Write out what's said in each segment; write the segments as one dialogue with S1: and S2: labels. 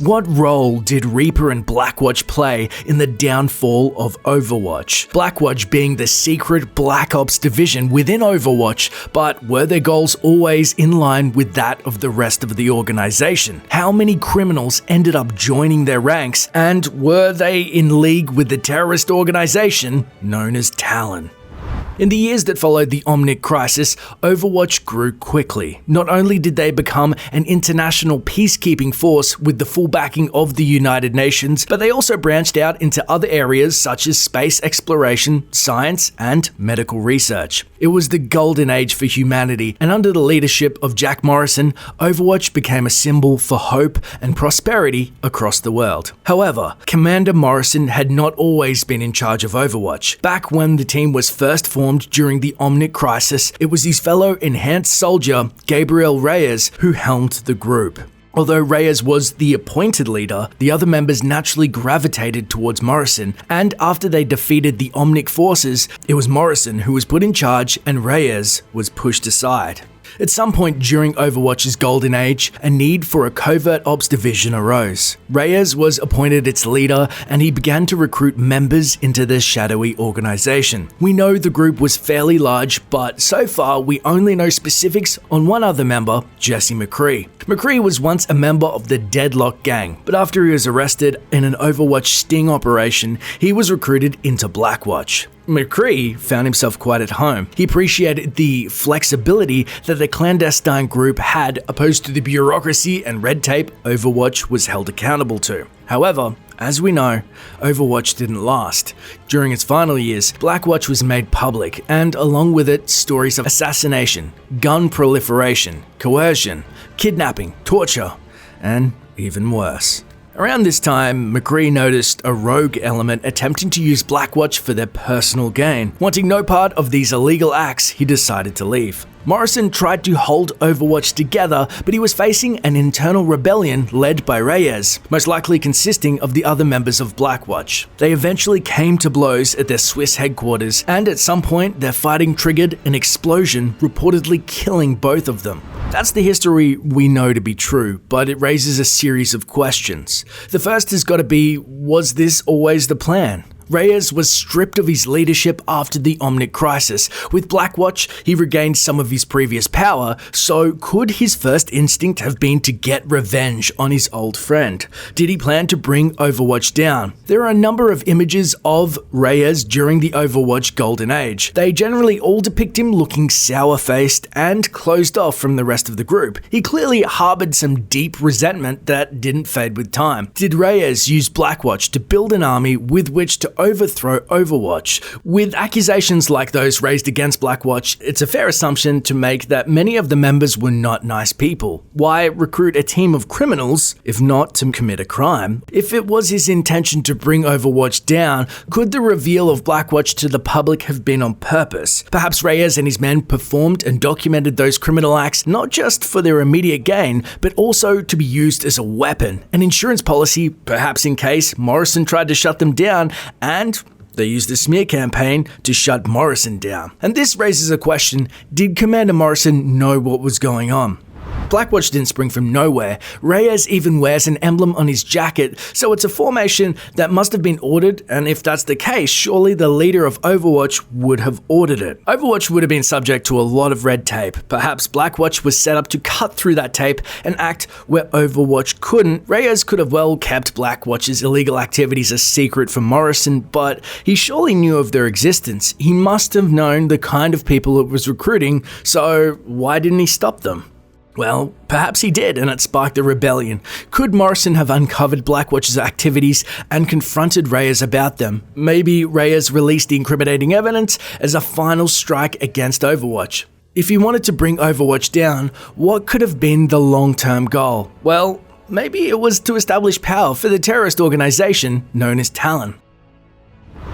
S1: What role did Reaper and Blackwatch play in the downfall of Overwatch? Blackwatch being the secret Black Ops division within Overwatch, but were their goals always in line with that of the rest of the organization? How many criminals ended up joining their ranks, and were they in league with the terrorist organization known as Talon? In the years that followed the Omnic crisis, Overwatch grew quickly. Not only did they become an international peacekeeping force with the full backing of the United Nations, but they also branched out into other areas such as space exploration, science, and medical research. It was the golden age for humanity, and under the leadership of Jack Morrison, Overwatch became a symbol for hope and prosperity across the world. However, Commander Morrison had not always been in charge of Overwatch. Back when the team was first formed during the Omnic crisis, it was his fellow enhanced soldier, Gabriel Reyes, who helmed the group. Although Reyes was the appointed leader, the other members naturally gravitated towards Morrison, and after they defeated the Omnic forces, it was Morrison who was put in charge and Reyes was pushed aside. At some point during Overwatch's golden age, a need for a covert ops division arose. Reyes was appointed its leader, and he began to recruit members into the shadowy organization. We know the group was fairly large, but so far we only know specifics on one other member, Jesse McCree. McCree was once a member of the Deadlock gang, but after he was arrested in an Overwatch sting operation, he was recruited into Blackwatch. McCree found himself quite at home. He appreciated the flexibility that the clandestine group had opposed to the bureaucracy and red tape Overwatch was held accountable to. However, as we know, Overwatch didn't last. During its final years, Blackwatch was made public, and along with it, stories of assassination, gun proliferation, coercion, kidnapping, torture, and even worse. Around this time, McCree noticed a rogue element attempting to use Blackwatch for their personal gain. Wanting no part of these illegal acts, he decided to leave. Morrison tried to hold Overwatch together, but he was facing an internal rebellion led by Reyes, most likely consisting of the other members of Blackwatch. They eventually came to blows at their Swiss headquarters, and at some point their fighting triggered an explosion, reportedly killing both of them. That's the history we know to be true, but it raises a series of questions. The first has got to be, was this always the plan? Reyes was stripped of his leadership after the Omnic crisis. With Blackwatch, he regained some of his previous power, so could his first instinct have been to get revenge on his old friend? Did he plan to bring Overwatch down? There are a number of images of Reyes during the Overwatch Golden Age. They generally all depict him looking sour-faced and closed off from the rest of the group. He clearly harbored some deep resentment that didn't fade with time. Did Reyes use Blackwatch to build an army with which to overthrow Overwatch? With accusations like those raised against Blackwatch, it's a fair assumption to make that many of the members were not nice people. Why recruit a team of criminals if not to commit a crime? If it was his intention to bring Overwatch down, could the reveal of Blackwatch to the public have been on purpose? Perhaps Reyes and his men performed and documented those criminal acts not just for their immediate gain, but also to be used as a weapon, an insurance policy, perhaps in case Morrison tried to shut them down, and they used the smear campaign to shut Morrison down. And this raises a question: did Commander Morrison know what was going on? Blackwatch didn't spring from nowhere. Reyes even wears an emblem on his jacket, so it's a formation that must have been ordered, and if that's the case, surely the leader of Overwatch would have ordered it. Overwatch would have been subject to a lot of red tape. Perhaps Blackwatch was set up to cut through that tape and act where Overwatch couldn't. Reyes could have well kept Blackwatch's illegal activities a secret from Morrison, but he surely knew of their existence. He must have known the kind of people it was recruiting, so why didn't he stop them? Well, perhaps he did, and it sparked a rebellion. Could Morrison have uncovered Blackwatch's activities and confronted Reyes about them? Maybe Reyes released the incriminating evidence as a final strike against Overwatch. If he wanted to bring Overwatch down, what could have been the long-term goal? Well, maybe it was to establish power for the terrorist organization known as Talon.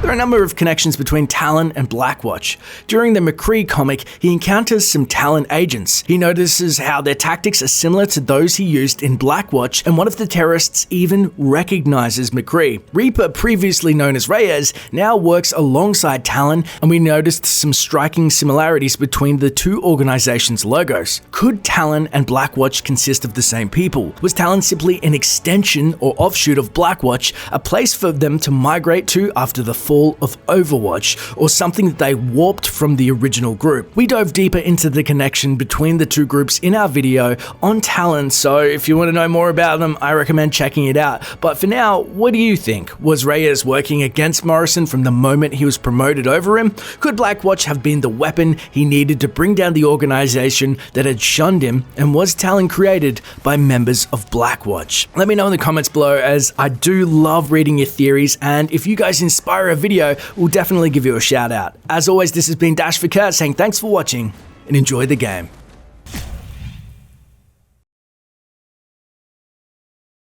S1: There are a number of connections between Talon and Blackwatch. During the McCree comic, he encounters some Talon agents. He notices how their tactics are similar to those he used in Blackwatch, and one of the terrorists even recognizes McCree. Reaper, previously known as Reyes, now works alongside Talon, and we noticed some striking similarities between the two organizations' logos. Could Talon and Blackwatch consist of the same people? Was Talon simply an extension or offshoot of Blackwatch, a place for them to migrate to after the fall of Overwatch, or something that they warped from the original group? We dove deeper into the connection between the two groups in our video on Talon, so if you want to know more about them, I recommend checking it out. But for now, what do you think? Was Reyes working against Morrison from the moment he was promoted over him? Could Blackwatch have been the weapon he needed to bring down the organization that had shunned him? And was Talon created by members of Blackwatch? Let me know in the comments below, as I do love reading your theories, and if you guys inspire a video, we'll definitely give you a shout out. As always, this has been Dash for Kurt saying thanks for watching and enjoy the game.